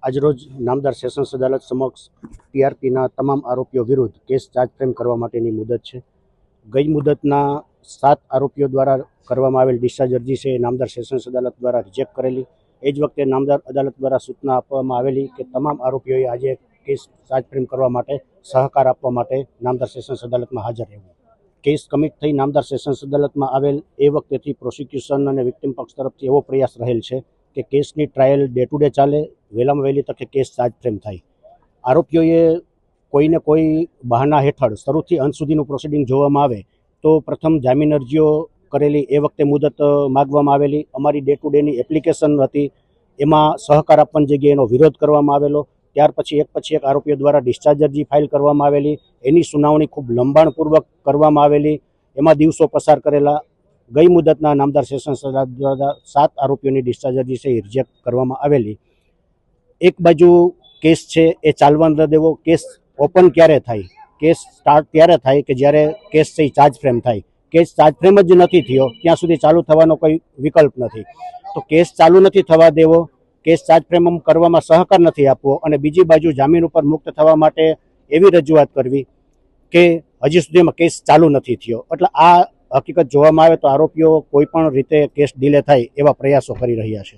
આજરોજ નામદાર સેશન્સ અદાલત સમક્ષ ટીઆરપીના તમામ આરોપીઓ વિરુદ્ધ કેસ ચાર્જ ફ્રેમ કરવા માટેની મુદત છે. ગઈ મુદતના 7 આરોપીઓ દ્વારા કરવામાં આવેલ ડિસ્ચાર્જ અરજી છે એ નામદાર સેશન્સ અદાલત દ્વારા રિજેક્ટ કરેલી. એ જ વખતે નામદાર અદાલત દ્વારા સૂચના આપવામાં આવેલી કે તમામ આરોપીઓએ આજે કેસ ચાર્જ ફ્રેમ કરવા માટે સહકાર આપવા માટે નામદાર સેશન્સ અદાલતમાં હાજર રહેવું. કેસ કમિટ થઈ નામદાર સેશન્સ અદાલતમાં આવેલ એ વખતેથી પ્રોસિક્યુશન અને વિક્ટિમ પક્ષ તરફથી એવો પ્રયાસ રહેલ છે કે કેસની ટ્રાયલ ડે ટુ ડે ચાલે, વહેલામાં વહેલી તકે કેસ ચાર્જ ફ્રેમ થાય. આરોપીઓએ કોઈને કોઈ બહાના હેઠળ શરૂથી અંત સુધીનું પ્રોસિડિંગ જોવામાં આવે તો પ્રથમ જામીન અરજીઓ કરેલી, એ વખતે મુદત માગવામાં આવેલી. અમારી ડે ટુ ડેની એપ્લિકેશન હતી, એમાં સહકાર આપવાની જગ્યાએ એનો વિરોધ કરવામાં આવેલો. ત્યાર પછી એક આરોપીઓ દ્વારા ડિસ્ચાર્જ અરજી ફાઇલ કરવામાં આવેલી. એની સુનાવણી ખૂબ લંબાણપૂર્વક કરવામાં આવેલી, એમાં દિવસો પસાર કરેલા. ગઈ મુદતના નામદાર સેશન્સ અદાલત દ્વારા 7 આરોપીઓની ડિસ્ચાર્જ અરજી છે એ રિજેક્ટ કરવામાં આવેલી. એક બાજુ કેસ છે એ ચાલવા ન દેવો. કેસ ઓપન ક્યારે થાય? કેસ સ્ટાર્ટ ત્યારે થાય કે જ્યારે કેસ છે એ ચાર્જ ફ્રેમ થાય. કેસ ચાર્જ ફ્રેમ જ નથી થયો ત્યાં સુધી ચાલુ થવાનો કોઈ વિકલ્પ નથી. તો કેસ ચાલુ નથી થવા દેવો, કેસ ચાર્જ ફ્રેમ કરવામાં સહકાર નથી આપવો, અને બીજી બાજુ જામીન ઉપર મુક્ત થવા માટે એવી રજૂઆત કરવી કે હજી સુધીમાં કેસ ચાલુ નથી થયો. એટલે આ હકીકત જોવામાં આવે તો આરોપીઓ કોઈ પણ રીતે કેસ ડીલે થાય એવા પ્રયાસો કરી રહ્યા છે.